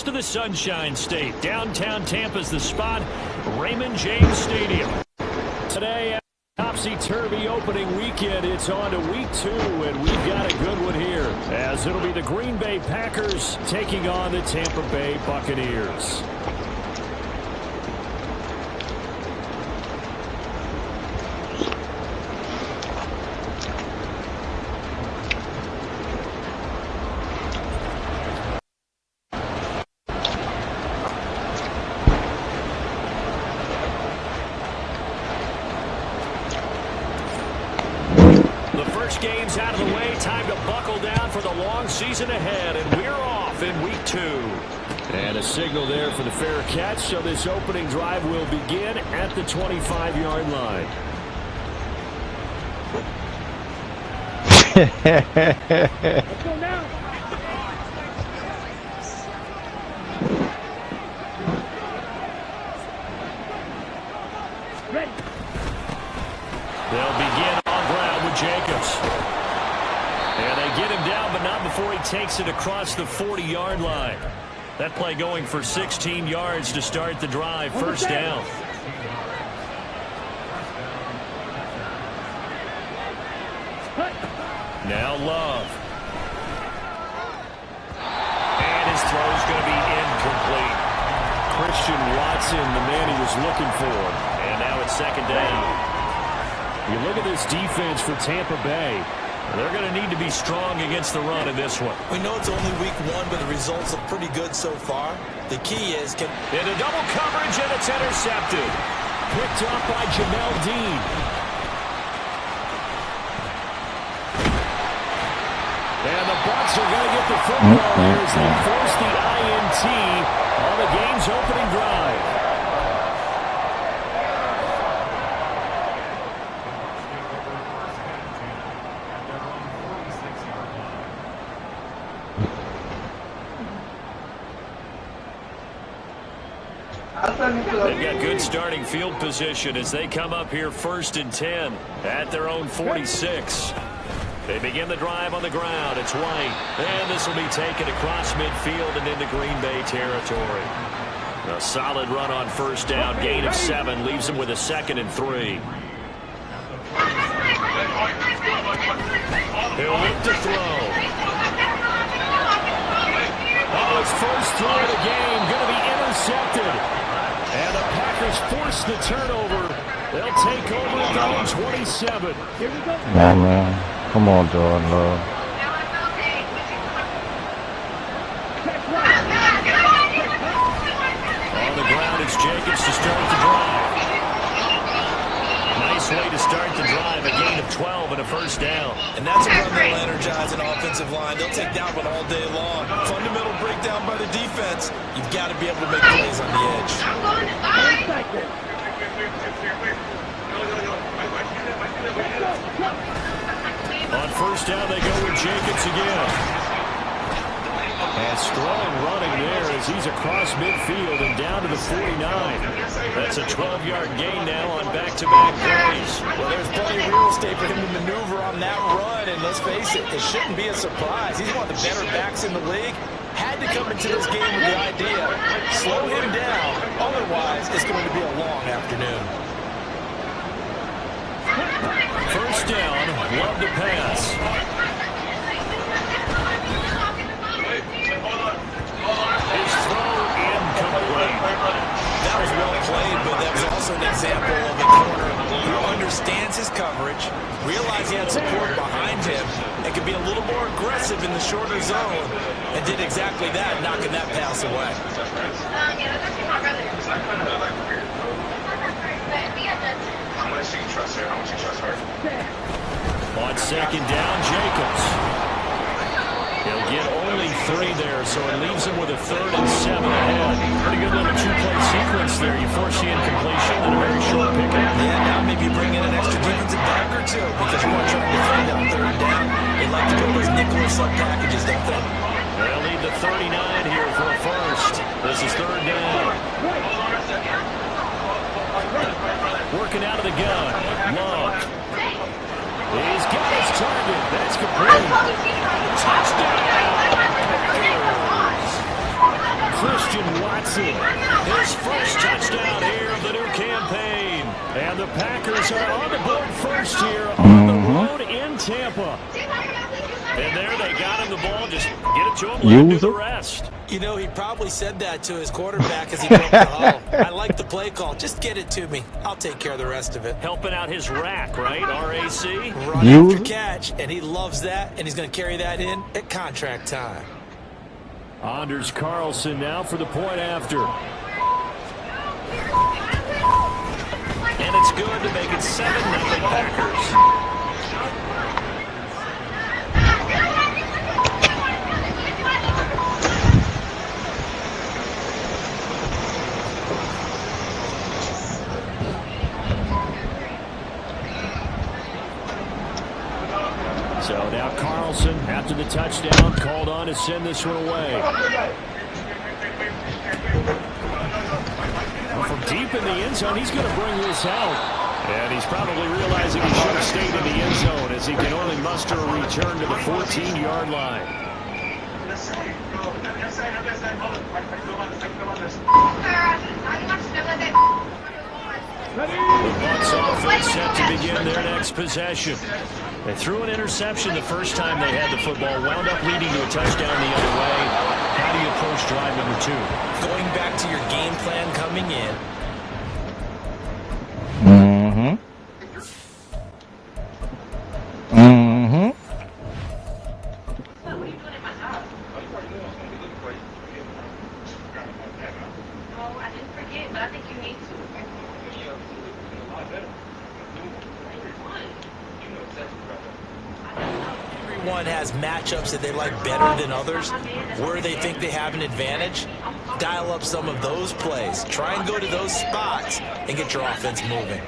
to the Sunshine State. Downtown Tampa's the spot. Raymond James Stadium. Today, topsy-turvy opening weekend. It's on to week 2, and we've got a good one here, as it'll be the Green Bay Packers taking on the Tampa Bay Buccaneers. Game's out of the way. Time to buckle down for the long season ahead, and we're off in week 2. And a signal there for the fair catch, so this opening drive will begin at the 25-yard line. Let's go now. Ready. They'll begin on ground with Jacobs. And they get him down, but not before he takes it across the 40-yard line. That play going for 16 yards to start the drive. First down. Now Love. And his throw's going to be incomplete. Christian Watson, the man he was looking for. And now it's second down. You look at this defense for Tampa Bay. They're going to need to be strong against the run in this one. We know it's only week 1, but the results are pretty good so far. The key is... Into double coverage, and it's intercepted. Picked up by Jamel Dean. And the Bucs are going to get the football here as they force the INT on the game's opening drive. They've got good starting field position as they come up here 1st and 10 at their own 46. They begin the drive on the ground. It's White. And this will be taken across midfield and into Green Bay territory. A solid run on first down. Gain of 7 leaves him with a 2nd and 3. He'll look to throw. Oh, his first throw of the game going to be intercepted. And the Packers force the turnover. They'll take over at their own 27. Here we go. Man. Come on, Jordan Love. On the ground, it's Jacobs to start the drive. Nice way to start the drive. A gain of 12 and a first down. And that's a run that'll energize an offensive line. They'll take that one all day long. Fundamental breakdown by the defense. You've got to be able to make plays on the edge. On first down, they go with Jacobs again. And strong running there as he's across midfield and down to the 49. That's a 12-yard gain now on back-to-back plays. Well, there's plenty of real estate for him to maneuver on that run. And let's face it, it shouldn't be a surprise. He's one of the better backs in the league. Had to come into this game with the idea, slow him down. Otherwise, it's going to be a long afternoon. First down, Love to pass. His throw incomplete. That was well played, but that was also an example of a corner who understands his coverage, realized he had support behind him, and could be a little more aggressive in the shorter zone, and did exactly that, knocking that pass away. How much do you trust her? How much do you trust her? On second down, Jacobs. He'll get only 3 there, so it leaves him with a 3rd and 7 ahead. Pretty good little 2-play sequence there. You force the incompletion and a very short pickup. Yeah, now maybe bring in an extra defensive back or 2 because you want to try to defend on 3rd down. They like to go those nickel sub packages, don't they? They'll leave the 39 here for a first. This is 3rd down. Working out of the gun. Love. He's got his target. That's complete. Touchdown. Packers. Chris Christian Watson. His first touchdown here of the new campaign. And the Packers are on the board first here on the road in Tampa. And there they got him the ball. Just get it to him, let him do the rest. You know, he probably said that to his quarterback as he broke the huddle. I like the play call. Just get it to me. I'll take care of the rest of it. Helping out his rack, right? R-A-C? Run after catch, and he loves that, and he's going to carry that in at contract time. Anders Carlson now for the point after. And it's good to make it 7-0 Packers. So now Carlson, after the touchdown, called on to send this one away. Well, from deep in the end zone, he's going to bring this out. And he's probably realizing he should have stayed in the end zone as he can only muster a return to the 14-yard line. The Bucs offense set to begin their next possession. They threw an interception the first time they had the football, wound up leading to a touchdown the other way. How do you approach drive number 2? Going back to your game plan coming in. Everyone has matchups that they like better than others, where they think they have an advantage. Dial up some of those plays. Try and go to those spots and get your offense moving.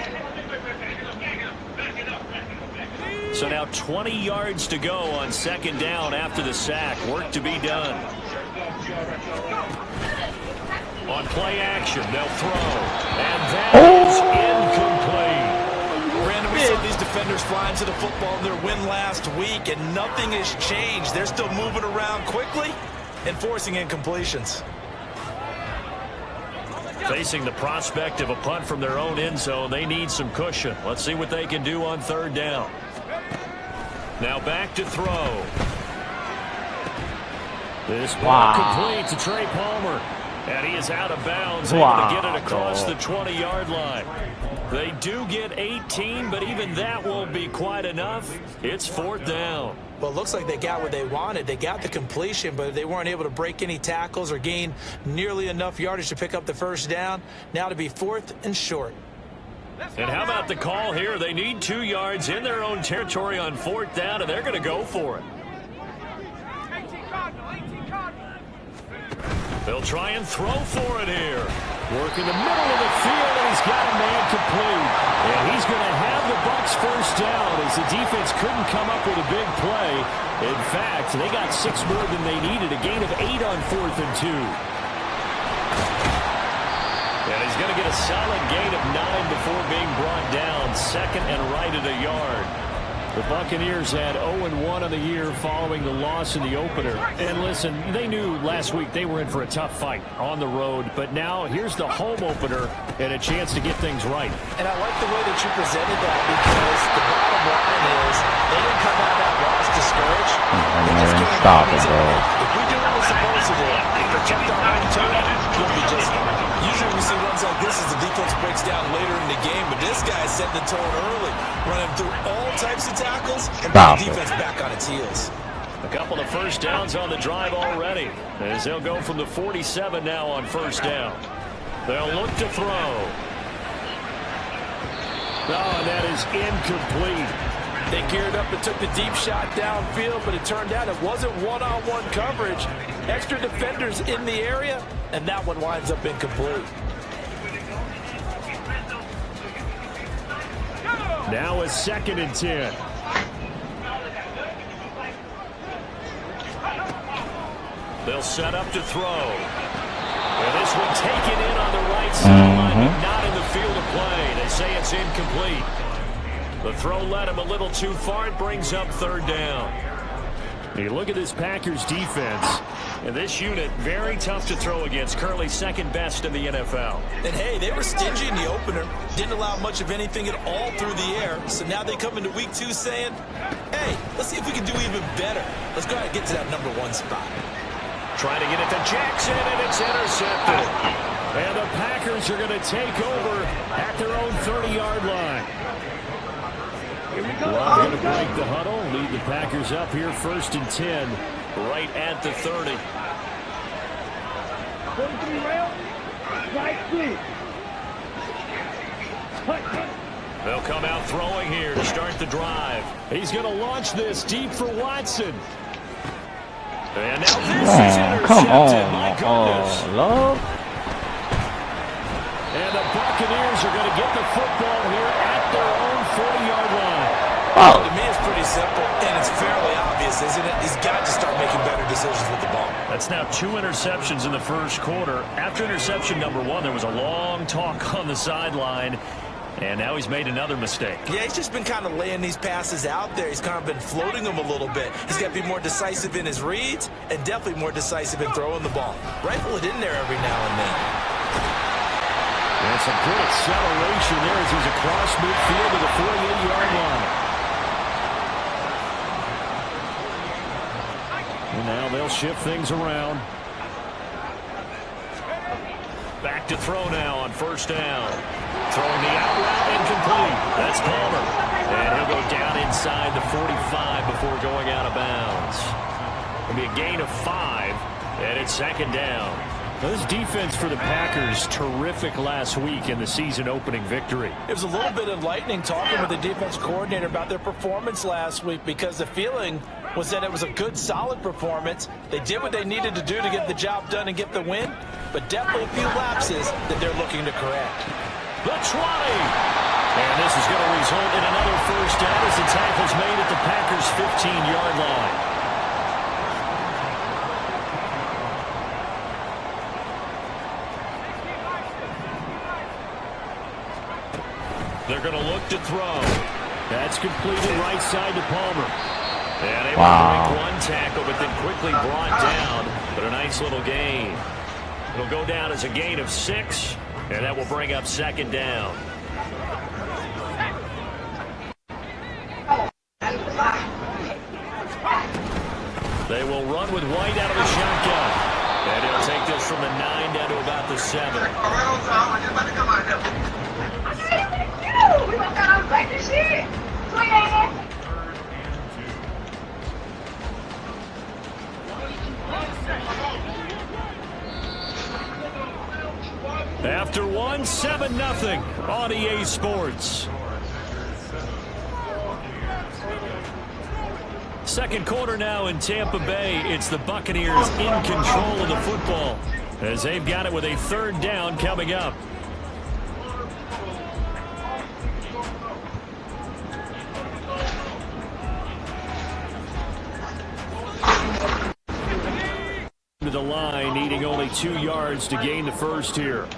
So now 20 yards to go on second down after the sack. Work to be done. On play action, they'll throw. And that is incomplete. Brandon, we saw these defenders flying to the football in their win last week, and nothing has changed. They're still moving around quickly and forcing incompletions. Facing the prospect of a punt from their own end zone, they need some cushion. Let's see what they can do on third down. Now back to throw. This ball complete to Trey Palmer. And he is out of bounds, able to get it across the 20-yard line. They do get 18, but even that won't be quite enough. It's fourth down. Well, it looks like they got what they wanted. They got the completion, but they weren't able to break any tackles or gain nearly enough yardage to pick up the first down. Now to be fourth and short. And how about the call here? They need 2 yards in their own territory on fourth down, and they're going to go for it. They'll try and throw for it here. Work in the middle of the field, and he's got a man complete. And he's going to have the Bucs first down as the defense couldn't come up with a big play. In fact, they got 6 more than they needed, a gain of 8 on 4th and 2. And he's going to get a solid gain of 9 before being brought down. Second and right at a yard. The Buccaneers had 0-1 on the year following the loss in the opener. And listen, they knew last week they were in for a tough fight on the road. But now here's the home opener and a chance to get things right. And I like the way that you presented that, because the bottom line is they didn't come out of that loss discouraged. Stop it, bro. If we do what we're supposed to do, protect our own turn, we'll be just fine. Usually we see runs like this as the defense breaks down later in the game, but this guy set the tone early, running through all types of tackles and put the defense back on its heels. A couple of first downs on the drive already, as they'll go from the 47 now on first down. They'll look to throw. Oh, and that is incomplete. They geared up and took the deep shot downfield, but it turned out it wasn't one-on-one coverage. Extra defenders in the area, and that one winds up incomplete. Now a 2nd and 10. They'll set up to throw. And this one taken in on the right sideline, but not in the field of play. They say it's incomplete. The throw led him a little too far. It brings up third down. You look at this Packers defense. And this unit, very tough to throw against, currently second best in the NFL. And hey, they were stingy in the opener, didn't allow much of anything at all through the air. So now they come into week 2 saying, hey, let's see if we can do even better. Let's go ahead and get to that #1 spot. Trying to get it to Jackson, and it's intercepted. And the Packers are going to take over at their own 30-yard line. Love going to break the huddle, lead the Packers up here 1st and 10, right at the 30. 43 rail, right through. They'll come out throwing here to start the drive. He's going to launch this deep for Watson. And now this is intercepted. Come on. My goodness. Love. And the Buccaneers are going to get the football here at their own 40-yard line. Oh. To me, it's pretty simple, and it's fairly obvious, isn't it? He's got to start making better decisions with the ball. That's now 2 interceptions in the first quarter. After interception #1, there was a long talk on the sideline, and now he's made another mistake. Yeah, he's just been kind of laying these passes out there. He's kind of been floating them a little bit. He's got to be more decisive in his reads and definitely more decisive in throwing the ball. Rifle it in there every now and then. And some good acceleration there as he's across midfield to the 48-yard line. And now they'll shift things around. Back to throw now on 1st down. Throwing the out route incomplete. That's Palmer. And he'll go down inside the 45 before going out of bounds. It'll be a gain of 5, and it's 2nd down. Now this defense for the Packers, terrific last week in the season-opening victory. It was a little bit enlightening talking with the defense coordinator about their performance last week because the feeling was that it was a good, solid performance. They did what they needed to do to get the job done and get the win, but definitely a few lapses that they're looking to correct. The 20. And this is going to result in another 1st down as the tackle's made at the Packers' 15-yard line. They're going to look to throw. That's completed right side to Palmer. And able to make one tackle, but then quickly brought down. But a nice little gain. It'll go down as a gain of 6, and that will bring up 2nd down. They will run with White out of the shotgun. And he'll take this from the 9 down to about the 7. We want that on back this shit. Swing on. After 1, 7-0 on EA Sports. Second quarter now in Tampa Bay. It's the Buccaneers in control of the football as they've got it with a 3rd down coming up. To the line, needing only 2 yards to gain the 1st here.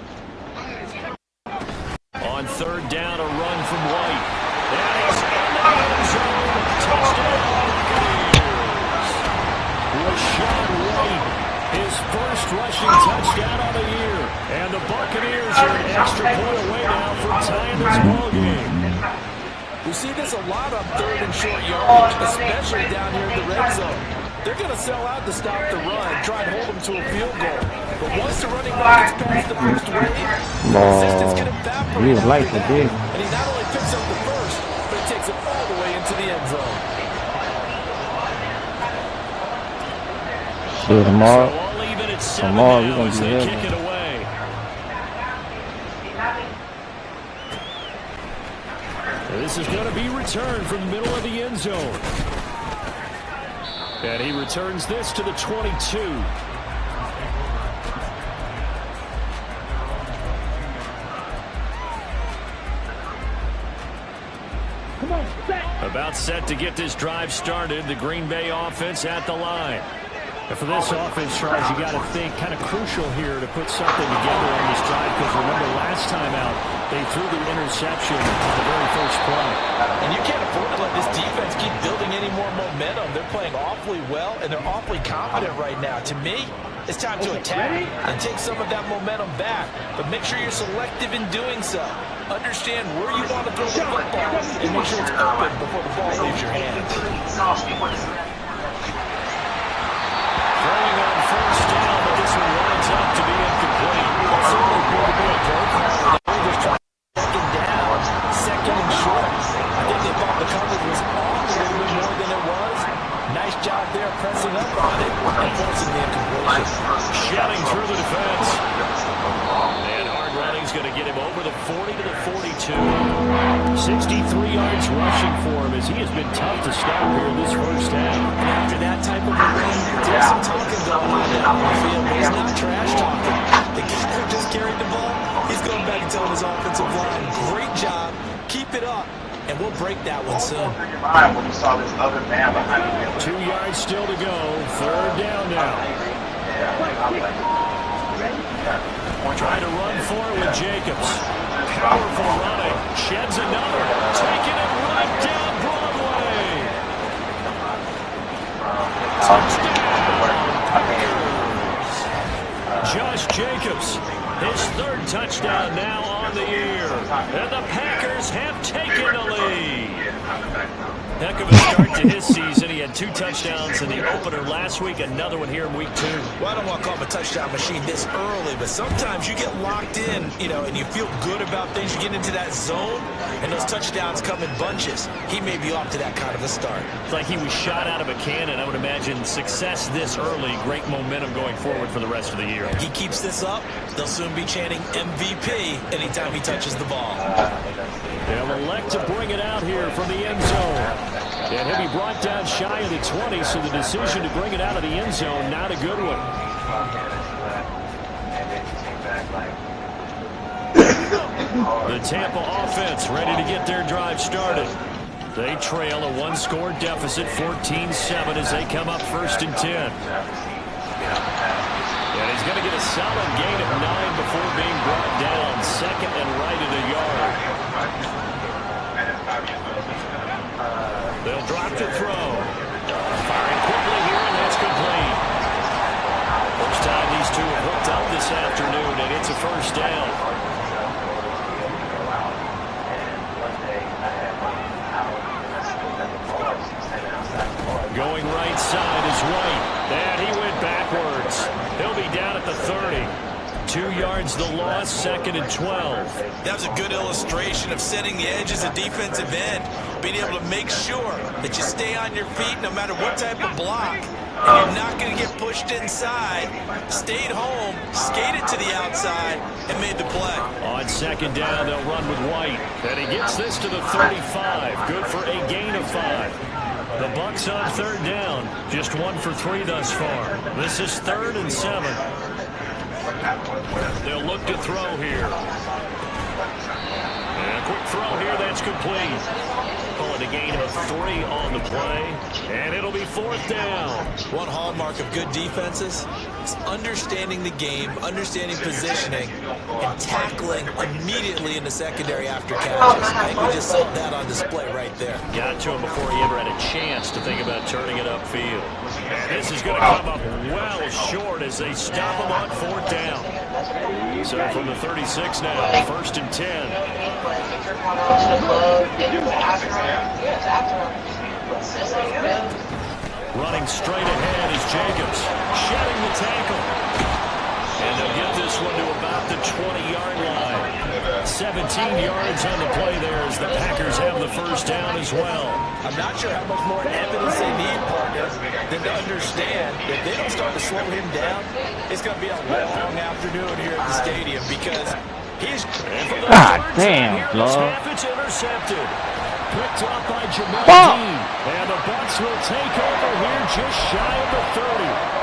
On 3rd down, a run from White. That is in the end zone. Touchdown, Buccaneers. Rashad White, his first rushing touchdown on the year. And the Buccaneers are an extra point away now from tying this ballgame. We see this a lot on 3rd and short yardage, especially down here in the red zone. They're going to sell out to stop the run, try and hold them to a field goal. But once the running back gets past the first wave, the resistance can evaporate. He like the big. And he not only picks up the first, but he takes it all the way into the end zone. Dude, tomorrow, So I'll leave it at 7 tomorrow now you're going as to be they heavy. kick it away. This is going to be returned from the middle of the end zone. And he returns this to the 22. Come on, set. About set to get this drive started. The Green Bay offense at the line. And for this offense, Charles, you got to think kind of crucial here to put something together on this drive, because remember last time out, they threw the interception on the very first play. And you can't afford to let this defense keep building any more momentum. They're playing awfully well, and they're awfully confident right now. To me, it's time to attack and take some of that momentum back. But make sure you're selective in doing so. Understand where you want to throw the football and make sure it's open before the ball leaves your hands. Throwing on first down, but this one winds up to be incomplete. That's certainly going to be a great call. They were just trying to second down, second and short. I think they thought the coverage was off a little bit more than it was. Nice job there pressing up on it and forcing the incompletion. Shouting through the defense. And hard running's going to get him over the 40 to the 42. 63 yards rushing for him as he has been tough to stop here in this first half. And after that type of a run, there's some talking going on down the field, but he's not trash talking. The guy who just carried the ball, he's going back and telling his offensive line, great job, keep it up, and we'll break that one soon. 2 yards still to go. Third down now. Trying to run for it with Jacobs. Powerful running. Sheds another. Taking it right down Broadway. Touchdown. Josh Jacobs. His third touchdown now on the year. And the Packers have taken the lead. Heck of a start to his season. He had 2 touchdowns in the opener last week, another one here in week 2. Well, I don't want to call him a touchdown machine this early, but sometimes you get locked in, and you feel good about things. You get into that zone, and those touchdowns come in bunches. He may be off to that kind of a start. It's like he was shot out of a cannon. I would imagine success this early, great momentum going forward for the rest of the year. He keeps this up, they'll soon be chanting MVP anytime he touches the ball. They'll elect to bring it out here from the end zone. And he'll be brought down shy of the 20, so the decision to bring it out of the end zone, not a good one. The Tampa offense ready to get their drive started. They trail a 1-score deficit, 14-7, as they come up first and 10. And he's going to get a solid gain of 9 before being brought down. Second and right at a yard. They'll drop to throw. Firing quickly here, and that's complete. First time these two have hooked up this afternoon, and it's a first down. Going right side is White. And he went backwards. He'll be down at the 30. 2 yards the loss, second and 12. That was a good illustration of setting the edge as a defensive end, being able to make sure that you stay on your feet no matter what type of block, and you're not going to get pushed inside. Stayed home, skated to the outside, and made the play. On second down, they'll run with White, and he gets this to the 35. Good for a gain of 5. The Bucs on third down, just 1 for 3 thus far. This is 3rd and 7. They'll look to throw here. And a quick throw here, that's complete. Call it a gain of 3 on the play, and it'll be 4th down. One hallmark of good defenses is understanding the game, understanding positioning, and tackling immediately in the secondary after catches. I think we just saw that on display right there. Got to him before he ever had a chance to think about turning it upfield. And this is going to come up well short as they stop him on 4th down. So from the 36 now, 1st and 10. Running straight ahead is Jacobs, shedding the tackle. And they'll get this one to about the 20-yard line. 17 yards on the play there as the Packers have the first down as well. I'm not sure how much more evidence they need, partner, than to understand that if they don't start to slow him down, it's going to be a long afternoon here at the stadium because he's... God damn, Love. It's intercepted. Picked up by Jamal Dean. And the Bucs will take over here just shy of the 30.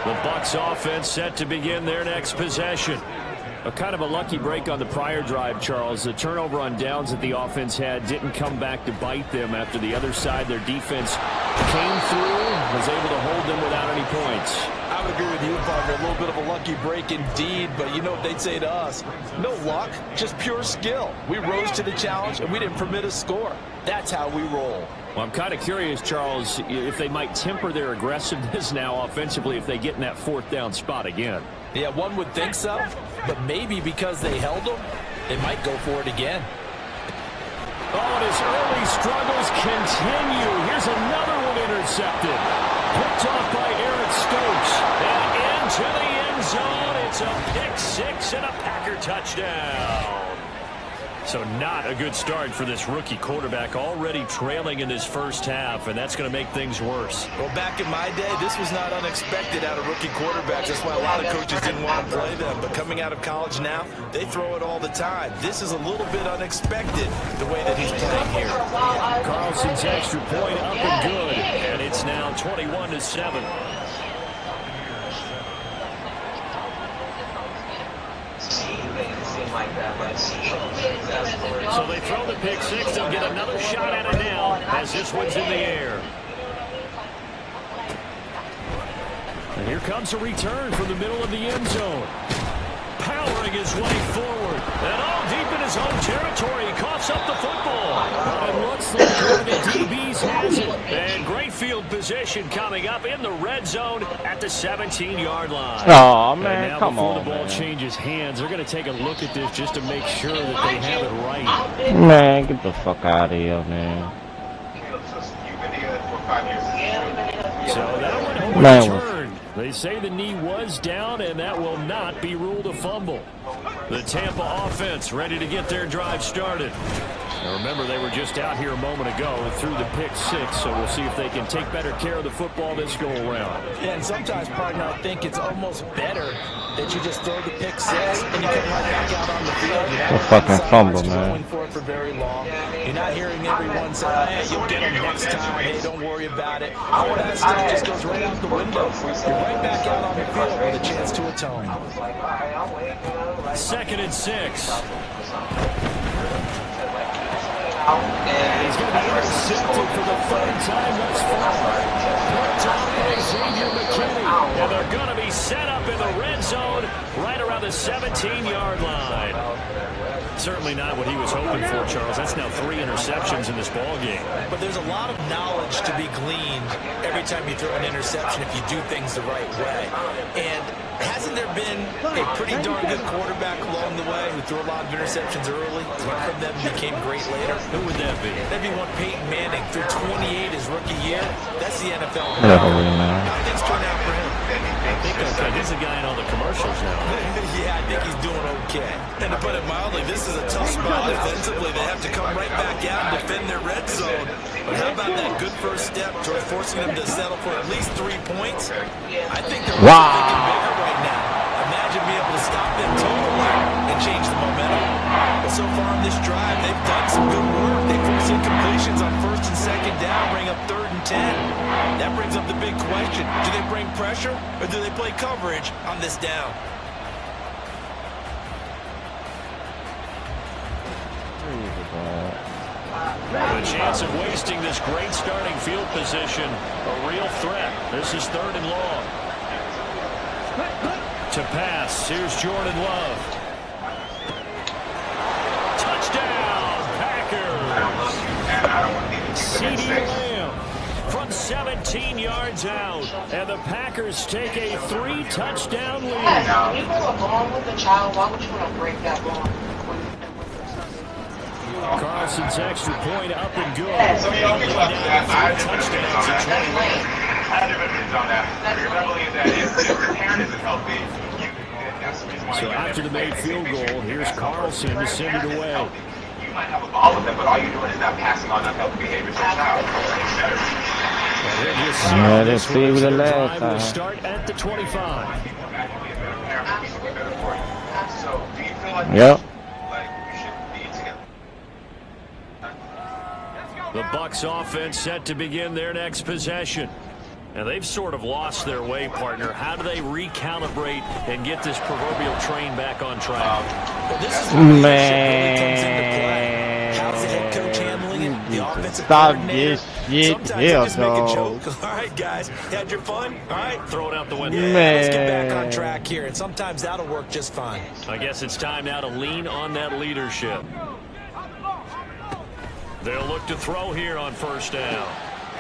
The Bucs offense set to begin their next possession. A kind of a lucky break on the prior drive, Charles. The turnover on downs that the offense had didn't come back to bite them after the other side. Their defense came through, was able to hold them without any points. I would agree with you, partner. A little bit of a lucky break indeed, but you know what they'd say to us? No luck, just pure skill. We rose to the challenge, and we didn't permit a score. That's how we roll. Well, I'm kind of curious, Charles, if they might temper their aggressiveness now offensively if they get in that fourth down spot again. Yeah, one would think so, but maybe because they held them, they might go for it again. Oh, and his early struggles continue. Here's another one intercepted. Picked off by Eric Stokes. And into the end zone. It's a pick six and a Packer touchdown. So not a good start for this rookie quarterback, already trailing in this first half, and that's going to make things worse. Well, back in my day, this was not unexpected out of rookie quarterbacks. That's why a lot of coaches didn't want to play them. But coming out of college now, they throw it all the time. This is a little bit unexpected, the way that he's playing here. Carlson's extra point up and good, and it's now 21-7. So they throw the pick six. They'll get another shot at it now as this one's in the air. And here comes a return from the middle of the end zone. Powering his way forward. And all deep in his own territory. He coughs up the football. But it looks like one of the DBs has it. And great field position coming up in the red zone at the 17-yard line. Oh, man, come before on, the ball man. changes hands, they're going to take a look at this just to make sure that they have it right. Man, get the fuck out of here, man. So that one Man, overturned. They say the knee was down, and that will not be ruled a fumble. The Tampa offense ready to get their drive started. Now remember, they were just out here a moment ago and threw the pick six, so we'll see if they can take better care of the football this go-around. Yeah, and sometimes, partner, I think it's almost better that you just throw the pick six and you come right back out on the field. You're not fucking fumble, man. going for it for very long. You're not hearing everyone say, hey, you'll get them next time. Hey, don't worry about it. All that stuff just goes right out the window. You're right back out on the field with a chance to atone. 2nd and 6. He's going to be intercepted for the third time thus far. Picked off by Xavier McKinney. And they're going to be set up in the red zone right around the 17-yard line. Certainly not what he was hoping for, Charles. That's now 3 interceptions in this ball game. But there's a lot of knowledge to be gleaned every time you throw an interception if you do things the right way. And hasn't there been a pretty darn good quarterback along the way who threw a lot of interceptions early? One from them became great later. Who would that be? That'd be one Peyton Manning. Threw 28 his rookie year. That's the NFL. Yeah, man. How things turn out for him? I think he's the guy in all the commercials now. Yeah, I think he's doing okay. And to put it mildly, this is a tough spot defensively. They have to come right back out and defend their red zone. But how about that good first step towards forcing them to settle for at least 3 points? I think they're thinking bigger right now. Imagine being able to stop them totally and change the momentum. But so far on this drive, they've done some good work. They force incompletions on 1st and 2nd down, bring up 3rd and 10. That brings up the big question. Do they bring pressure or do they play coverage on this down? The chance of wasting this great starting field position, a real threat. This is 3rd and long. To pass, here's Jordan Love. Touchdown, Packers! CeeDee Lamb from 17 yards out, and the Packers take a 3-touchdown lead. Yeah, you go along with the child. Why would you want to break that ball? Carlson's extra point up and good. So you don't get left with that. I have Touchdowns at 21. I have different opinions on that. My belief that if your parent isn't healthy, that's the reason why. So after the made field goal, here's Carlson to send it away. You might have a ball with them, but all you're doing is not passing on unhealthy behavior to your child. Yeah, let's see with the last Will time. start at the 25. So do you feel like Yep. you should be together? The Bucs offense set to begin their next possession. And they've sort of lost their way, partner. How do they recalibrate and get this proverbial train back on track? Well, this is where leadership really comes into play. How's the head coach handling it? The offensive coordinator. Sometimes they just make a joke. All right, guys, had your fun? All right, Throw it out the window. Yeah, let's get back on track here, and sometimes that'll work just fine. I guess it's time now to lean on that leadership. They'll look to throw here on first down.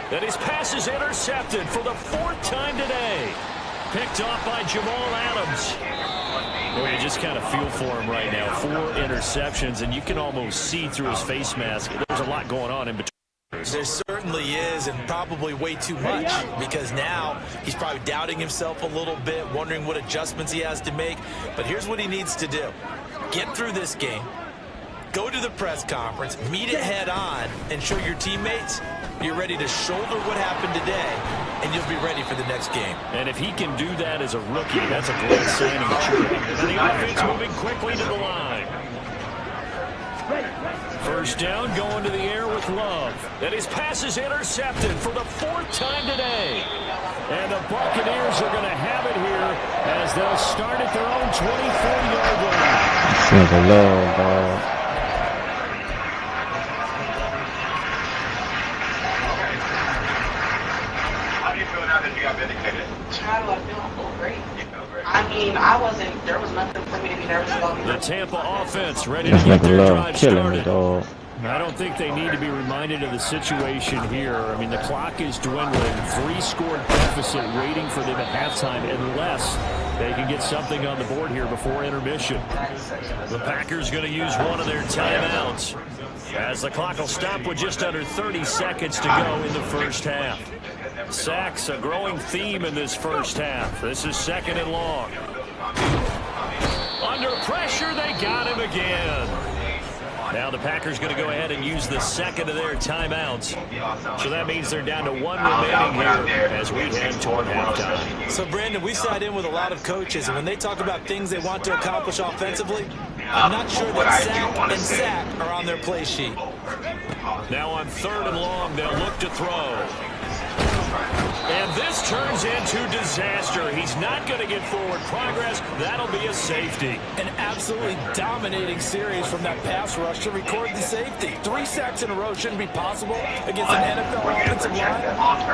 And his pass is intercepted for the 4th time today. Picked off by Jamal Adams. Boy, you just kind of feel for him right now. 4 interceptions, and you can almost see through his face mask. There's a lot going on in between. There certainly is, and probably way too much, because now he's probably doubting himself a little bit, wondering what adjustments he has to make. But here's what he needs to do. Get through this game, go to the press conference, meet it head on, and show your teammates you're ready to shoulder what happened today, and you'll be ready for the next game. And if he can do that as a rookie, that's a great signing. And the offense moving quickly to the line. First down, going to the air with Love. And his pass is intercepted for the 4th time today. And the Buccaneers are going to have it here as they'll start at their own 24-yard line. Seems a little, dog. How do you feel now that you got vindicated? How do I feel? I feel great. You feel great. I mean, there was nothing for me to be nervous about. The Tampa offense ready to This get nigga their love drive killing me, started. dog. I don't think they need to be reminded of the situation here. I mean, the clock is dwindling. 3-score deficit waiting for them at halftime unless they can get something on the board here before intermission. The Packers going to use one of their timeouts as the clock will stop with just under 30 seconds to go in the first half. Sacks, a growing theme in this first half. This is 2nd and long. Under pressure, they got him again. Now the Packers going to go ahead and use the 2nd of their timeouts. So that means they're down to 1 remaining here as we head toward halftime. So, Brandon, we've sat in with a lot of coaches, and when they talk about things they want to accomplish offensively, I'm not sure that sack are on their play sheet. Now on 3rd and long, they'll look to throw. And this turns into disaster. He's not going to get forward progress. That'll be a safety. An absolutely dominating series from that pass rush to record the safety. 3 sacks in a row shouldn't be possible against an NFL offensive line.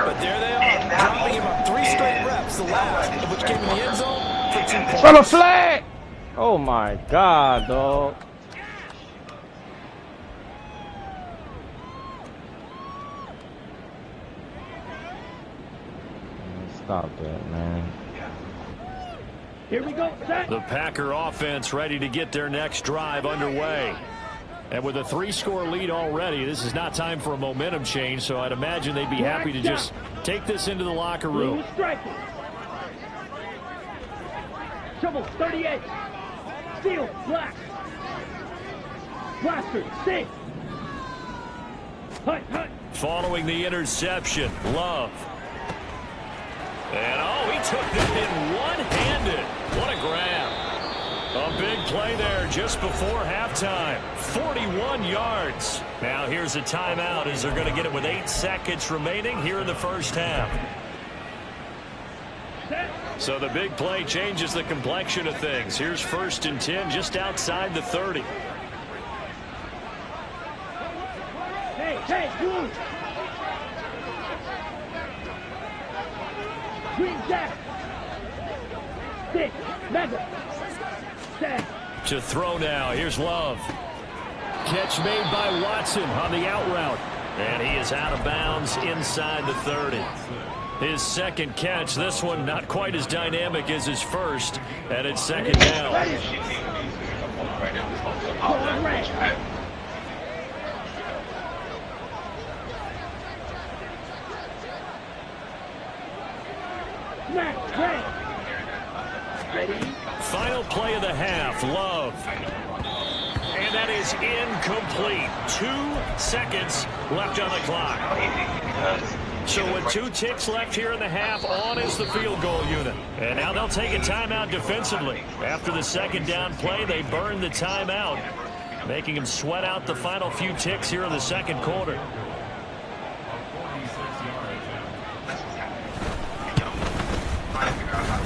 But there they are, dropping him up 3 straight reps, the last of which came in the end zone for 2 points. Run a flag! Oh my God, dog. Stop that, man. Here we go, set. The Packer offense ready to get their next drive underway. And with a 3-score lead already, this is not time for a momentum change, so I'd imagine they'd be happy to just take this into the locker room. Striking. Shovel, 38. Steel, black. Blaster, 6. Hut, hut. Following the interception, Love. And, oh, he took that in one-handed. What a grab. A big play there just before halftime. 41 yards. Now here's a timeout as they're going to get it with 8 seconds remaining here in the first half. So the big play changes the complexion of things. Here's 1st and 10 just outside the 30. Hey, blue. Green Jack. 6. Mega. 10. To throw now. Here's Love. Catch made by Watson on the out route. And he is out of bounds inside the 30. His 2nd catch. This one not quite as dynamic as his first. And it's 2nd down. Final play of the half, Love. And that is incomplete. 2 seconds left on the clock. So with 2 ticks left here in the half, on is the field goal unit. And now they'll take a timeout defensively. After the 2nd down play, they burn the timeout, making them sweat out the final few ticks here in the 2nd quarter.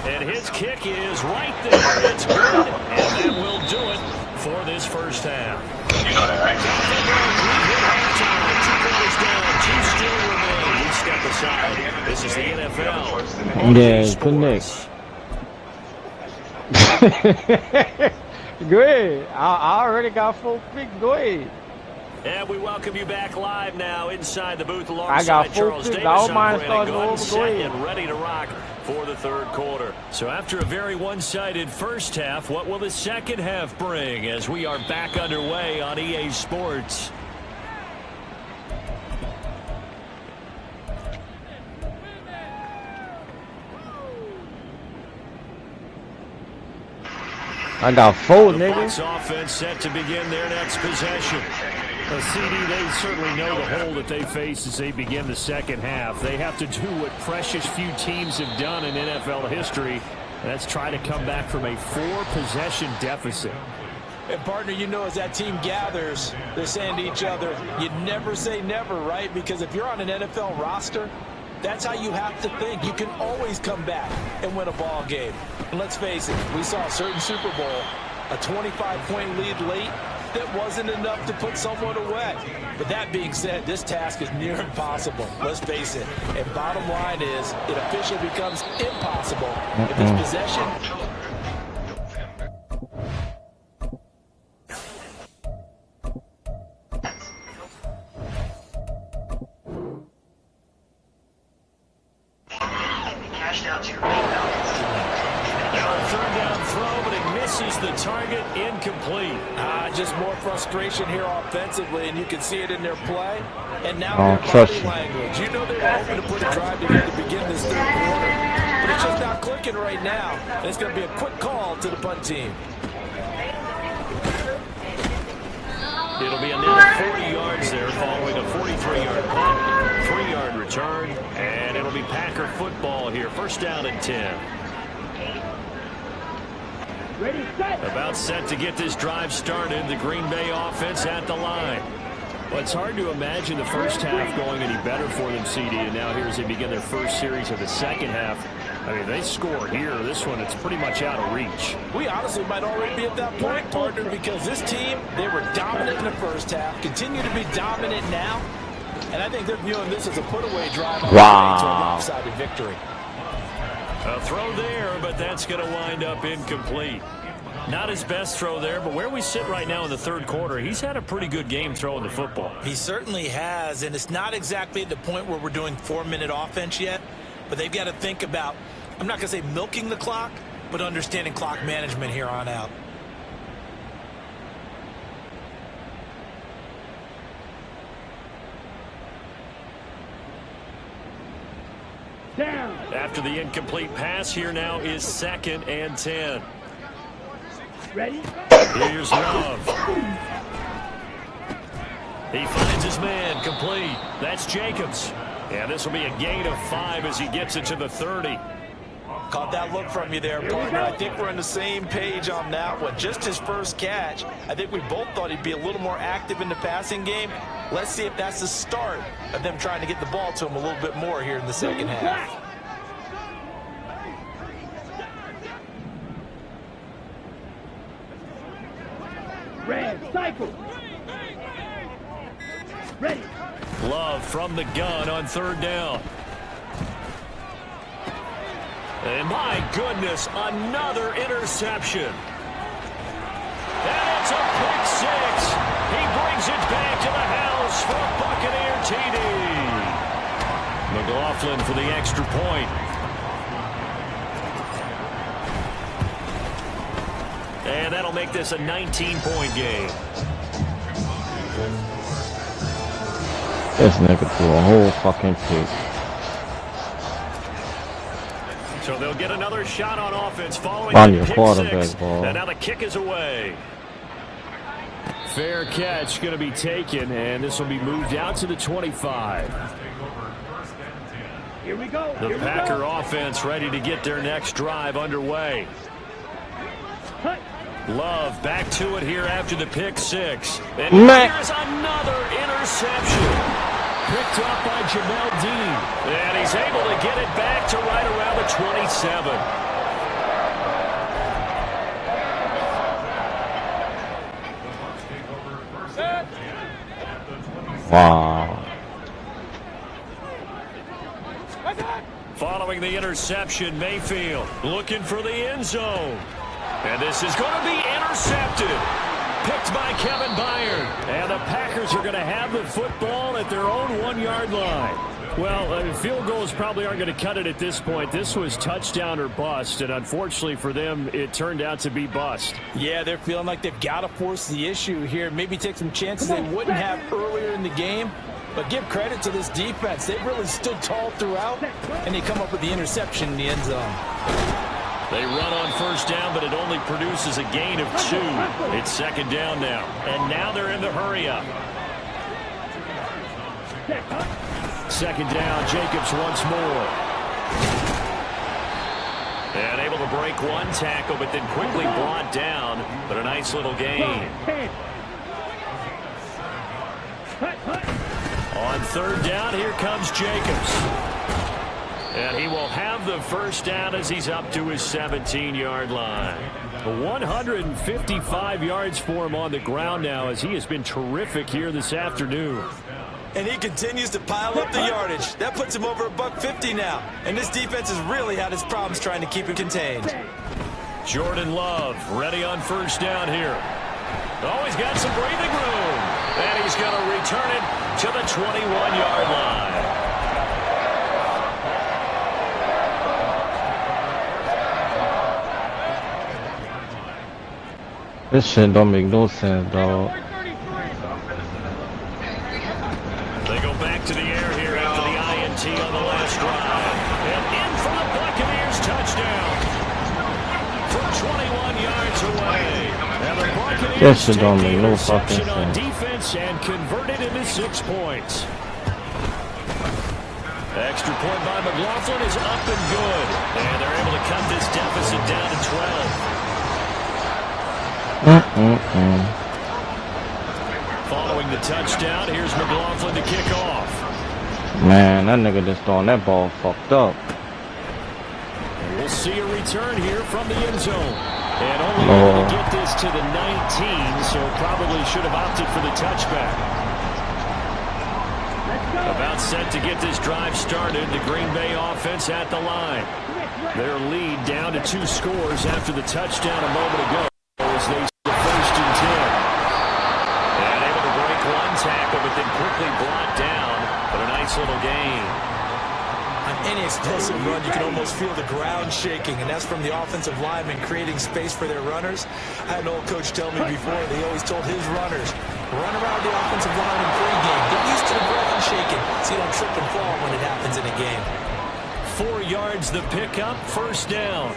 And his kick is right there. It's good, and that will do it for this first half. You know that, right? This is the NFL. Yeah, good nick. Go ahead. I already got full pick. Go ahead. And we welcome you back live now inside the booth alongside I got full Charles pick. Davis. All mine Brandon started Gooden, over. Go ahead. and ready to rock for the third quarter. So after a very one-sided first half, what will the second half bring as we are back underway on EA Sports? I got four, The nigga. Bucs offense set to begin their next possession. CD, they certainly know the hole that they face as they begin the second half. They have to do what precious few teams have done in NFL history, and that's try to come back from a 4-possession deficit. And partner, you know, as that team gathers, they're saying to each other, you never say never, right? Because if you're on an NFL roster, that's how you have to think. You can always come back and win a ball game. And let's face it, we saw a certain Super Bowl, a 25-point lead late, that wasn't enough to put someone away. But that being said, this task is near impossible. Let's face it. And bottom line is, it officially becomes impossible if it's possession. Third down throw, but it misses the target, incomplete. Just more frustration here offensively, and you can see it in their play. And now Oh, their trust body you. language. You know they were hoping to put a drive together to begin this third quarter. But it's just not clicking right now. And it's going to be a quick call to the punt team. It'll be another 40 yards there following a 43-yard punt, 3-yard return, and it'll be Packer football here. First down and 10. Ready, set. About set to get this drive started. The Green Bay offense at the line. Well, it's hard to imagine the first half going any better for them, CD, and now here as they begin their first series of the second half. I mean, they score here. This one, it's pretty much out of reach. We honestly might already be at that point, partner, because this team, they were dominant in the first half, continue to be dominant now, and I think they're viewing this as a put-away drive on the way to a lopsided victory. A throw there, but that's going to wind up incomplete. Not his best throw there, but where we sit right now in the third quarter, he's had a pretty good game throwing the football. He certainly has, and it's not exactly at the point where we're doing 4-minute offense yet, but they've got to think about, I'm not going to say milking the clock, but understanding clock management here on out. Down. After the incomplete pass, here now is 2nd and 10. Ready? Here's Love. He finds his man, complete. That's Jacobs. And this will be a gain of 5 as he gets it to the 30. Caught that look from you there, partner. I think we're on the same page on that one. Just his first catch. I think we both thought he'd be a little more active in the passing game. Let's see if that's the start of them trying to get the ball to him a little bit more here in the second half. Red, cycle. Ready. Love from the gun on 3rd down. And my goodness, another interception. And it's a pick 6. He brings it back to the house for a Buccaneer TD. McLaughlin for the extra point. And that'll make this a 19-point game. This nigga threw a whole fucking pick. So they'll get another shot on offense following On the your pick quarterback, 6. ball. And now the kick is away. Fair catch going to be taken, and this will be moved out to the 25. Here we go. The Here we Packer go. offense ready to get their next drive underway. Cut. Love back to it here after the pick 6. And Meh. here's another interception. Picked up by Jamel Dean. And he's able to get it back to right around the 27. Wow. Following the interception, Mayfield looking for the end zone. And this is going to be intercepted. Picked by Kevin Byard. And the Packers are going to have the football at their own 1-yard line. Well, field goals probably aren't going to cut it at this point. This was touchdown or bust, and unfortunately for them, it turned out to be bust. Yeah, they're feeling like they've got to force the issue here. Maybe take some chances they wouldn't have earlier in the game. But give credit to this defense. They've really stood tall throughout, and they come up with the interception in the end zone. They run on first down, but it only produces a gain of 2. It's second down now, and now they're in the hurry-up. Second down, Jacobs once more. And able to break one tackle, but then quickly brought down. But a nice little gain. On third down, here comes Jacobs. And he will have the first down as he's up to his 17-yard line. 155 yards for him on the ground now as he has been terrific here this afternoon. And he continues to pile up the yardage. That puts him over $150 now. And this defense has really had its problems trying to keep him contained. Jordan Love ready on first down here. Oh, he's got some breathing room. And he's going to return it to the 21-yard line. This shit don't make no sense, dog. They go back to the air here after the INT on the last drive. And in for the Buccaneers touchdown. From 21 yards away. And the Buccaneers take the interception on defense and convert it into 6 points. Extra point by McLaughlin is up and good. And they're able to cut this deficit down to 12. Following the touchdown, here's McLaughlin to kick off. Man, that nigga just throwing that ball fucked up. We'll see a return here from the end zone. And only able to get this to the 19, so probably should have opted for the touchback. About set to get this drive started, the Green Bay offense at the line. Their lead down to 2 scores after the touchdown a moment ago as they the first and 10. And able to break one tackle, but then quickly brought down. But a nice little gain. On any explosive run, you can almost feel the ground shaking, and that's from the offensive linemen creating space for their runners. I had an old coach tell me before, they always told his runners, run around the offensive line in pregame. Get used to the ground shaking so you don't trip and fall when it happens in a game. 4 yards the pickup, first down.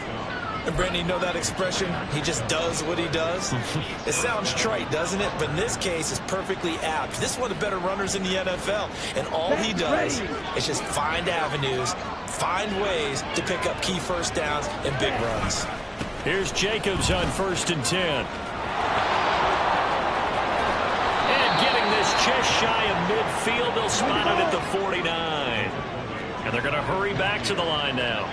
And Brandon, you know that expression? He just does what he does? It sounds trite, doesn't it? But in this case, it's perfectly apt. This is one of the better runners in the NFL. And all he does is just find avenues, find ways to pick up key first downs and big runs. Here's Jacobs on first and 10. And getting this just shy of midfield, they'll spot it at the 49. And they're going to hurry back to the line now.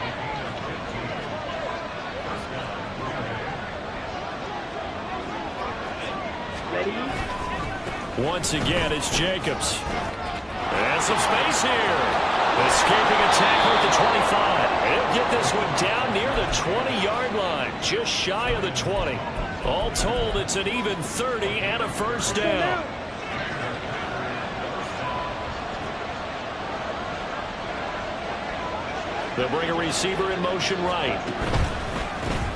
Once again, it's Jacobs. And some space here. Escaping a tackle at the 25. He'll get this one down near the 20-yard line, just shy of the 20. All told, it's an even 30 and a first down. They'll bring a receiver in motion right.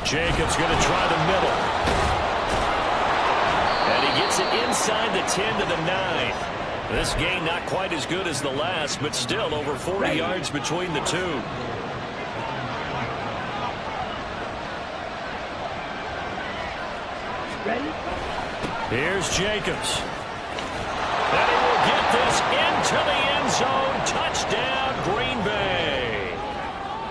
Jacobs going to try the middle. And he gets it inside the 10 to the 9. This gain not quite as good as the last, but still over 40 yards between the two. Here's Jacobs. And he will get this into the end zone. Touchdown, Green Bay.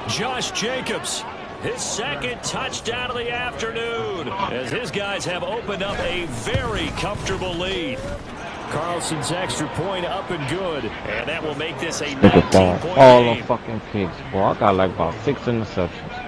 Josh Jacobs, his second touchdown of the afternoon, as his guys have opened up a very comfortable lead. Carlson's extra point up and good, and that will make this a 19-point game. All the fucking picks, boy. I got like about 6 interceptions.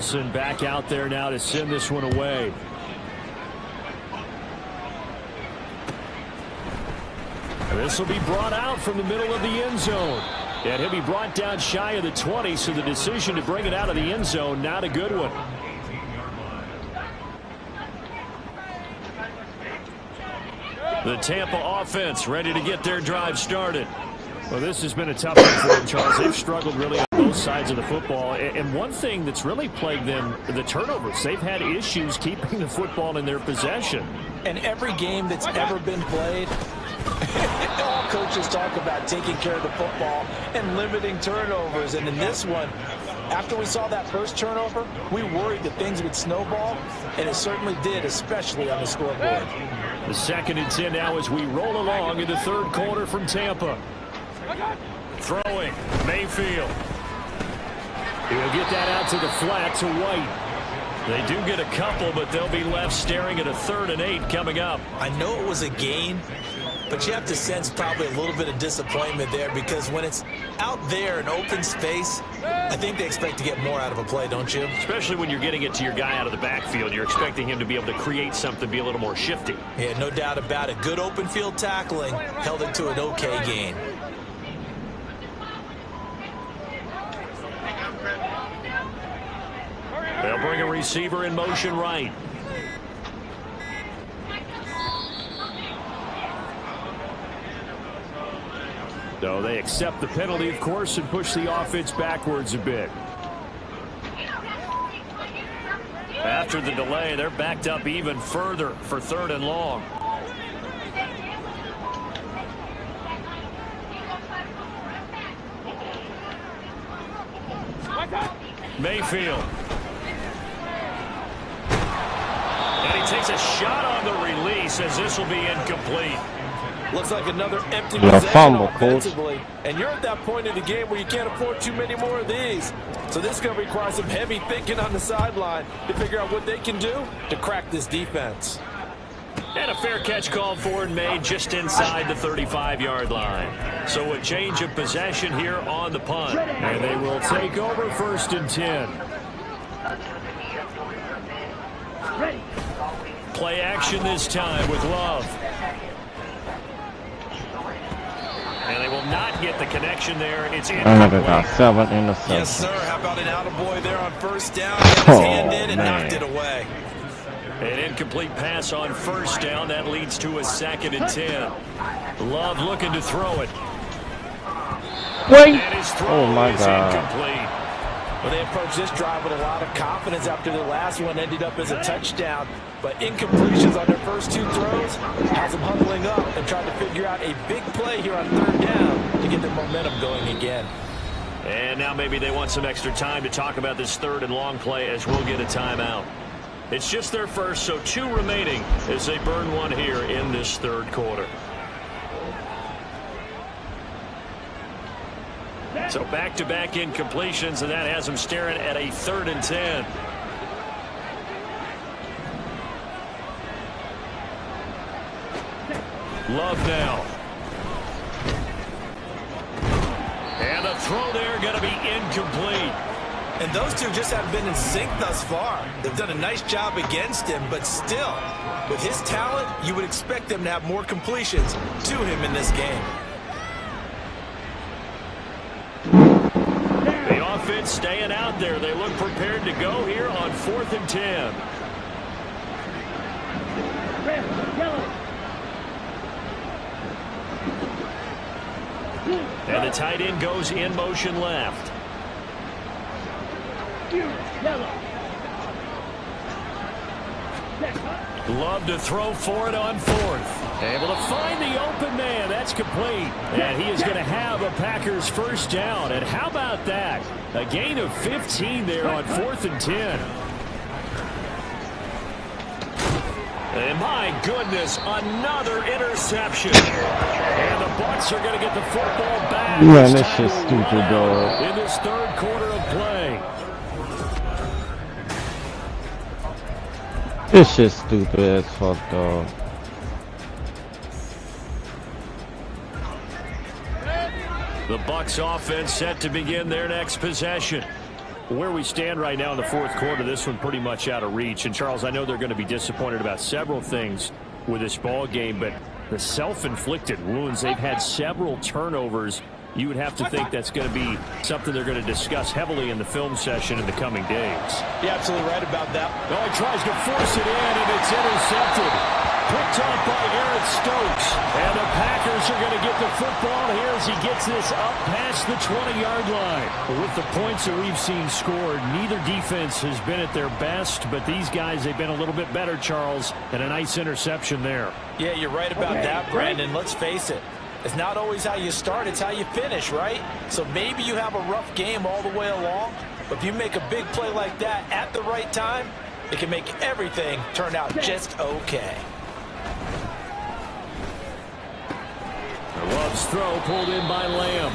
Nelson back out there now to send this one away. This will be brought out from the middle of the end zone. And he'll be brought down shy of the 20, so the decision to bring it out of the end zone, not a good one. The Tampa offense ready to get their drive started. Well, this has been a tough one for them, Charles. They've struggled really on both sides of the football. And one thing that's really plagued them, the turnovers. They've had issues keeping the football in their possession. And every game that's ever been played, all coaches talk about taking care of the football and limiting turnovers. And in this one, after we saw that first turnover, we worried that things would snowball, and it certainly did, especially on the scoreboard. The 2nd and 10 now as we roll along in the third quarter from Tampa. Throwing, Mayfield. He'll get that out to the flat to White. They do get a couple, but they'll be left staring at a 3rd and 8 coming up. I know it was a gain, but you have to sense probably a little bit of disappointment there, because when it's out there in open space, I think they expect to get more out of a play, don't you? Especially when you're getting it to your guy out of the backfield. You're expecting him to be able to create something, be a little more shifty. Yeah, no doubt about it. Good open field tackling held it to an okay gain. They'll bring a receiver in motion right. So they accept the penalty, of course, and push the offense backwards a bit. After the delay, they're backed up even further for 3rd and long. Mayfield. And he takes a shot on the release as this will be incomplete. Looks like another empty fumble, offensively. And you're at that point in the game where you can't afford too many more of these. So this is going to require some heavy thinking on the sideline to figure out what they can do to crack this defense. And a fair catch called for and made just inside the 35-yard line. So a change of possession here on the punt. And they will take over 1st and 10. Play action this time with Love. And they will not get the connection there. It's in. Got 7 interceptions. Yes, sir. How about an attaboy there on 1st down? He had his hand in and knocked it away. An incomplete pass on 1st down. That leads to a 2nd and 10. Love looking to throw it. Wait. And his throw Oh, my is God. incomplete. Well, they approached this drive with a lot of confidence after the last one ended up as a touchdown. But incompletions on their first 2 throws has them huddling up and trying to figure out a big play here on 3rd down to get their momentum going again. And now maybe they want some extra time to talk about this 3rd and long play as we'll get a timeout. It's just their first, so 2 remaining as they burn one here in this 3rd quarter. So back-to-back incompletions, and that has them staring at a 3rd and 10. Love now. And the throw there going to be incomplete. And those two just haven't been in sync thus far. They've done a nice job against him, but still, with his talent, you would expect them to have more completions to him in this game. The offense staying out there. They look prepared to go here on 4th and 10. And the tight end goes in motion left. Love to throw for it on 4th. Able to find the open man. That's complete. And he is going to have a Packers 1st down. And how about that? A gain of 15 there on 4th and 10. And my goodness, another interception. And the Bucs are going to get the football back. Man, this shit's stupid, dog. In this 3rd quarter of play. This shit's stupid as fuck, dog. The Bucs offense set to begin their next possession. Where we stand right now in the fourth quarter, this one pretty much out of reach. And, Charles, I know they're going to be disappointed about several things with this ball game, but the self-inflicted wounds, they've had several turnovers. You would have to think that's going to be something they're going to discuss heavily in the film session in the coming days. You're absolutely right about that. Oh, he tries to force it in, and it's intercepted. Picked off by Aaron Stokes. And the Packers are going to get the football here as he gets this up past the 20-yard line. With the points that we've seen scored, neither defense has been at their best, but these guys, they've been a little bit better, Charles, and a nice interception there. Yeah, you're right about that, Brandon. Let's face it. It's not always how you start, it's how you finish, right? So maybe you have a rough game all the way along, but if you make a big play like that at the right time, it can make everything turn out just okay. Love's throw pulled in by Lamb.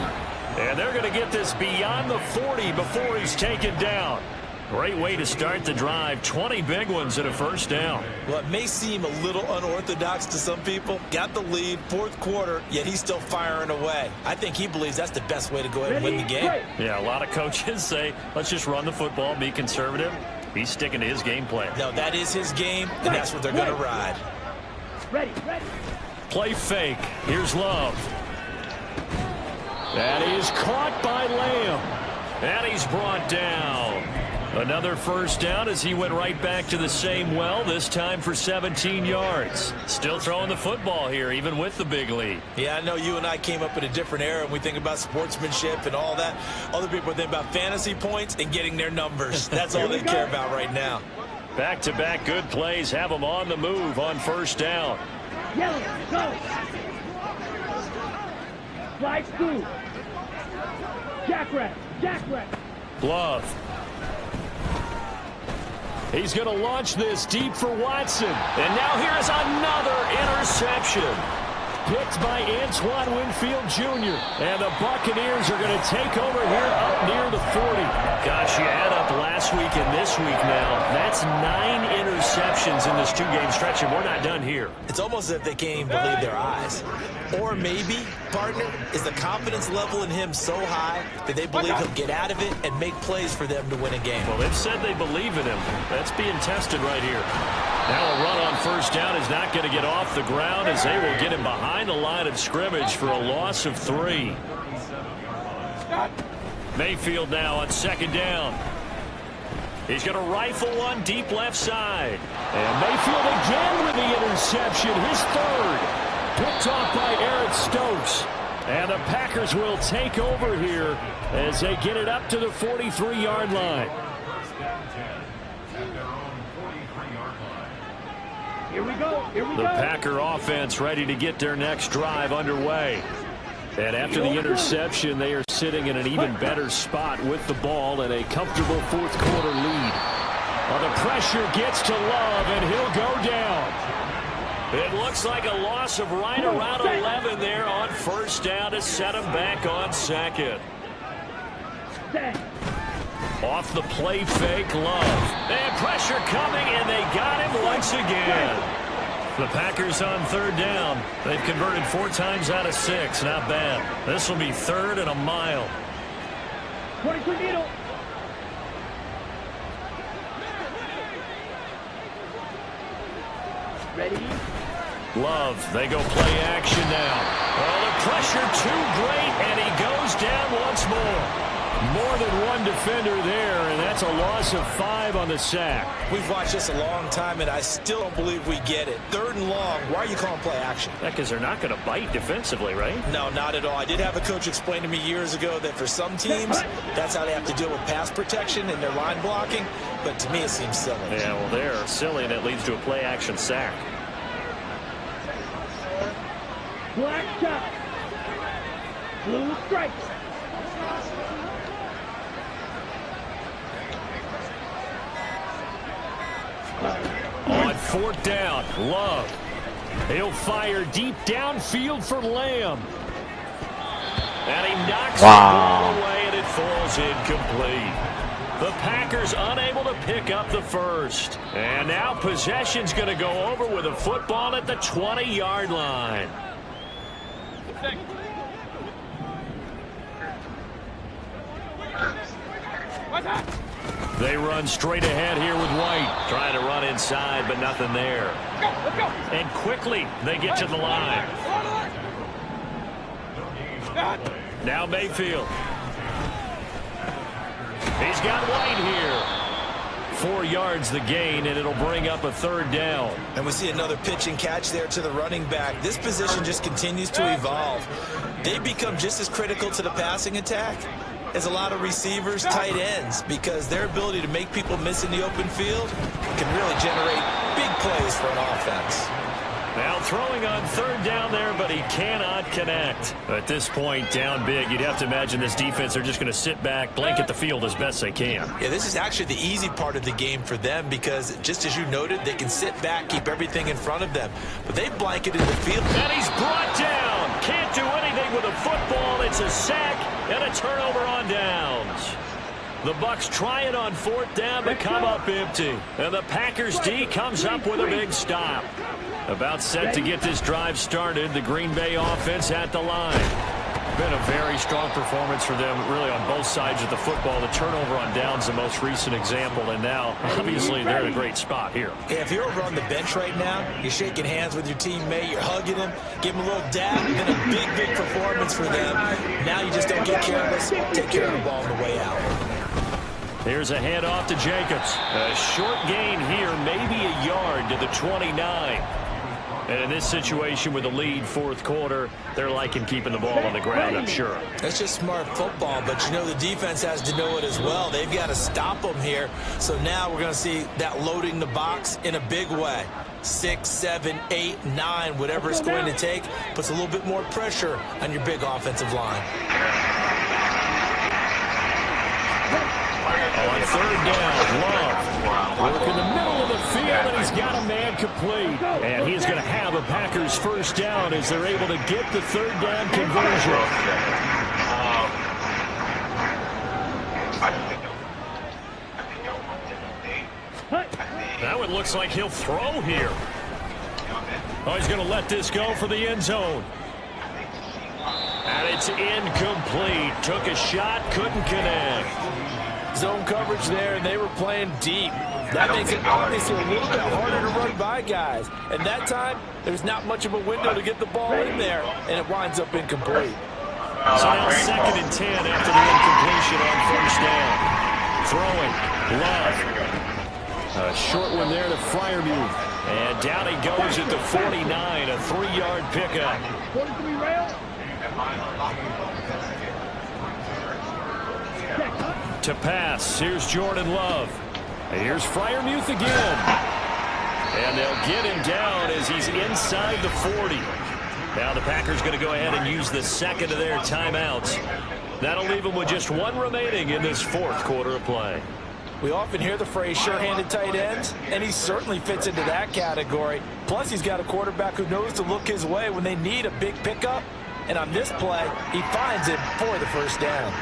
And they're going to get this beyond the 40 before he's taken down. Great way to start the drive. 20 big ones and a first down. Well, it may seem a little unorthodox to some people. Got the lead, fourth quarter, yet he's still firing away. I think he believes that's the best way to go ahead and win the game. Yeah, a lot of coaches say, let's just run the football, be conservative. He's sticking to his game plan. No, that is his game, and that's what they're going to ride. Ready. Play fake. Here's Love. That is caught by Lamb. And he's brought down. Another first down as he went right back to the same well, this time for 17 yards. Still throwing the football here, even with the big lead. Yeah, I know you and I came up in a different era, and we think about sportsmanship and all that. Other people think about fantasy points and getting their numbers. That's all they care about right now. Back-to-back good plays have them on the move on first down. Yellow, go. Slide through. Jackrabbit. Love. He's going to launch this deep for Watson. And now here's another interception. Picked by Antoine Winfield Jr. And the Buccaneers are going to take over here up near the 40. Gosh, you add up last week and this week now. That's 9 interceptions in this two-game stretch, and we're not done here. It's almost as if they can't even believe their eyes. Or maybe, partner, is the confidence level in him so high that they believe he'll get out of it and make plays for them to win a game. Well, they've said they believe in him. That's being tested right here. Now a run on first down is not going to get off the ground as they will get him behind the line of scrimmage for a loss of 3. Mayfield now on second down. He's going to rifle one deep left side. And Mayfield again with the interception, his third. Picked off by Aaron Stokes. And the Packers will take over here as they get it up to the 43-yard line. Here we go. The Packer offense ready to get their next drive underway. And after the interception, they are sitting in an even better spot with the ball and a comfortable fourth quarter lead. Well, the pressure gets to Love, and he'll go down. It looks like a loss of right around 11 there on first down to set him back on second. Off the play fake, Love. And pressure coming, and they got him once again. The Packers on third down. They've converted 4 times out of 6. Not bad. This will be third and a mile. 22 needle. Ready? Love, they go play action now. Oh, the pressure too great, and he goes down once more. More than one defender there, and that's a loss of 5 on the sack. We've watched this a long time, and I still don't believe we get it. Third and long, why are you calling play action? Because they're not going to bite defensively, right? No, not at all. I did have a coach explain to me years ago that for some teams, that's how they have to deal with pass protection and their line blocking, but to me it seems silly. Yeah, well, they're silly, and it leads to a play action sack. Black top. Blue stripes. On fourth down, Love. He'll fire deep downfield for Lamb. And he knocks the ball away, and it falls incomplete. The Packers unable to pick up the first. And now possession's going to go over with a football at the 20-yard line. What's that? They run straight ahead here with White. Trying to run inside, but nothing there. And quickly, they get to the line. Now Mayfield. He's got White here. 4 yards the gain, and it'll bring up a 3rd down. And we see another pitch and catch there to the running back. This position just continues to evolve. They become just as critical to the passing attack as a lot of receivers, tight ends, because their ability to make people miss in the open field can really generate big plays for an offense. Now throwing on 3rd down there, but he cannot connect. At this point, down big, you'd have to imagine this defense, they're just going to sit back, blanket the field as best they can. Yeah, this is actually the easy part of the game for them because, just as you noted, they can sit back, keep everything in front of them. But they've blanketed the field. And he's brought down. Can't do anything with a football. It's a sack and a turnover on downs. The Bucs try it on 4th down to come up empty. And the Packers D comes up with a big stop. About set to get this drive started. The Green Bay offense at the line. Been a very strong performance for them, really, on both sides of the football. The turnover on downs, the most recent example, and now, obviously, they're in a great spot here. Yeah, if you're over on the bench right now, you're shaking hands with your teammate, you're hugging him, give him a little dab, been a big, big performance for them. Now you just don't get careless, take care of the ball on the way out. Here's a handoff to Jacobs. A short gain here, maybe a yard to the 29. And in this situation with the lead 4th quarter, they're liking keeping the ball on the ground, I'm sure. That's just smart football, but you know the defense has to know it as well. They've got to stop them here. So now we're going to see that loading the box in a big way. 6, 7, 8, 9, whatever it's going to take, puts a little bit more pressure on your big offensive line. On 3rd down, Love. Work in the middle of the field, and he's got a man complete. And he's going to have a Packers 1st down as they're able to get the 3rd down conversion. Now it looks like he'll throw here. Oh, he's going to let this go for the end zone. And it's incomplete. Took a shot, couldn't connect. Zone coverage there, and they were playing deep. That makes it obviously a little bit harder to run by guys. And that time, there's not much of a window to get the ball in there, and it winds up incomplete. So now 2nd and 10 after the incompletion on 1st down. Throwing, Love. A short one there to Freiermuth. And down he goes at the 49, a 3-yard pickup. 43 rail. To pass, here's Jordan Love. Here's Freiermuth again. And they'll get him down as he's inside the 40. Now the Packers going to go ahead and use the 2nd of their timeouts. That'll leave them with just 1 remaining in this 4th quarter of play. We often hear the phrase sure-handed tight ends, and he certainly fits into that category. Plus, he's got a quarterback who knows to look his way when they need a big pickup. And on this play, he finds it for the 1st down.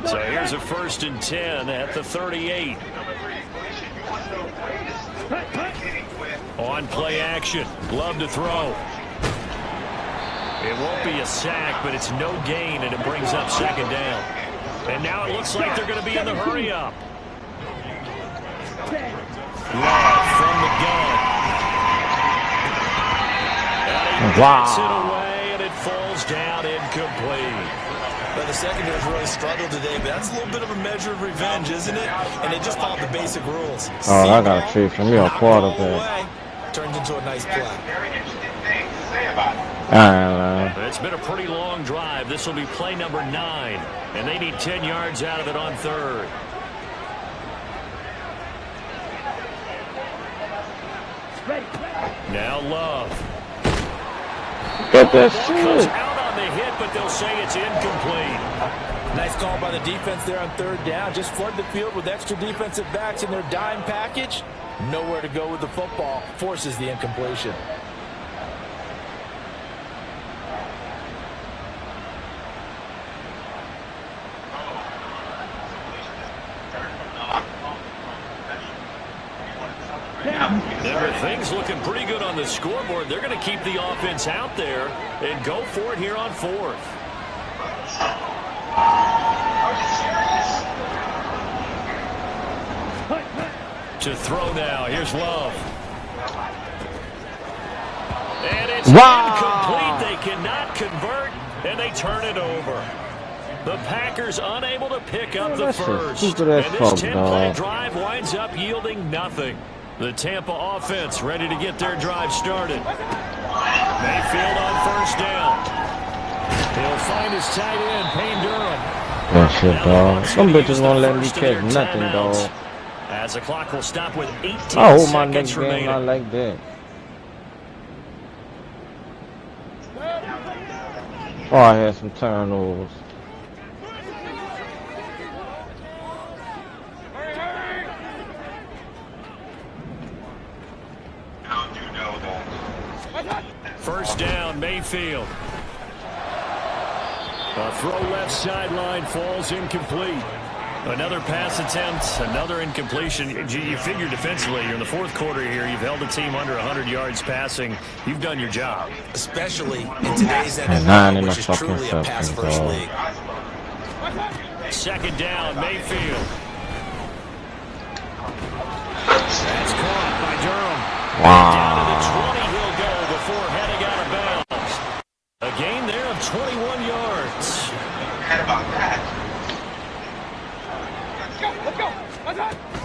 So here's a 1st and 10 at the 38. On play action. Love to throw. It won't be a sack, but it's no gain, and it brings up 2nd down. And now it looks like they're going to be in the hurry-up. Love from the gun. And he gets it away, and it falls down incomplete. But the secondary's really struggled today, but that's a little bit of a measure of revenge, isn't it? And they just followed the basic rules. Oh, I got a treat from me a quarterback. Turns into a nice play. It's been a pretty long drive. This will be play number 9, and they need 10 yards out of it on 3rd. Now Love. Get this Comes shit. out on the hit, but they'll say it's incomplete. Nice call by the defense there on 3rd down. Just flood the field with extra defensive backs in their dime package. Nowhere to go with the football. Forces the incompletion. Number Things looking pretty good on the scoreboard. They're going to keep the offense out there and go for it here on 4th. To throw now. Here's Love. And it's incomplete. They cannot convert, and they turn it over. The Packers unable to pick up the first. And this 10-play drive winds up yielding nothing. The Tampa offense ready to get their drive started. Mayfield on first down. He'll find his tight end, Payne Durham. That's it, dog. Some bitches won't let me catch nothing, dog. As the clock will stop with 18 hold my next seconds remaining. game not like that. Oh, I had some turnovers. First down, Mayfield. A throw left sideline falls incomplete. Another pass attempt, another incompletion. You figure defensively, you're in the 4th quarter here. You've held the team under 100 yards passing. You've done your job. Especially in today's NFL, which is truly a pass-first league. Second down, Mayfield. That's caught by Durham. Down to the 20 he'll go before heading out of bounds. A gain there of 21 yards. How about that?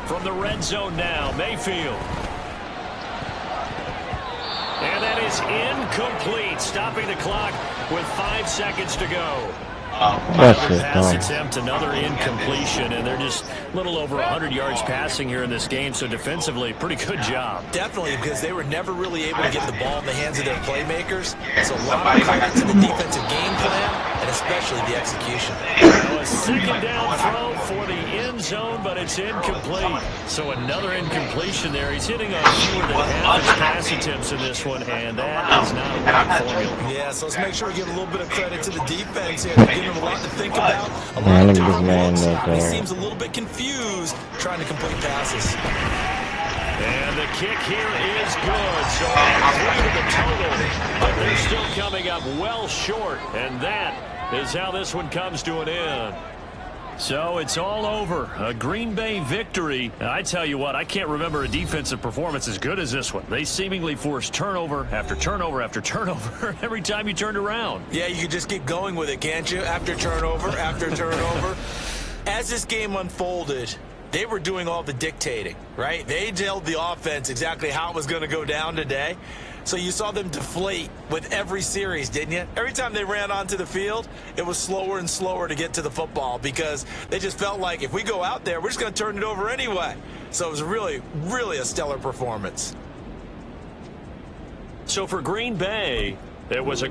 From the red zone now, Mayfield. And that is incomplete, stopping the clock with 5 seconds to go. Another pass attempt, another incompletion, and they're just a little over 100 yards passing here in this game, so defensively, pretty good job. Definitely, because they were never really able to get the ball in the hands of their playmakers, so a lot of credit to the defensive game plan, and especially the execution. Now a second down throw for the end zone, but it's incomplete. So another incompletion there. He's hitting on fewer than half his pass attempts in this one, and that is not a winning formula. Yeah, so let's make sure we give a little bit of credit to the defense here. They're giving him a lot to think about, a lot of different looks. He seems a little bit confused trying to complete passes. And the kick here is good. So 3 to the total, but they're still coming up well short, and that is how this one comes to an end. So it's all over. A Green Bay victory. And I tell you what, I can't remember a defensive performance as good as this one. They seemingly forced turnover after turnover after turnover every time you turned around. Yeah, you could just keep going with it, can't you? After turnover, after turnover. As this game unfolded, they were doing all the dictating, right? They told the offense exactly how it was going to go down today. So you saw them deflate with every series, didn't you? Every time they ran onto the field, it was slower and slower to get to the football because they just felt like if we go out there, we're just going to turn it over anyway. So it was really, really a stellar performance. So for Green Bay, it was a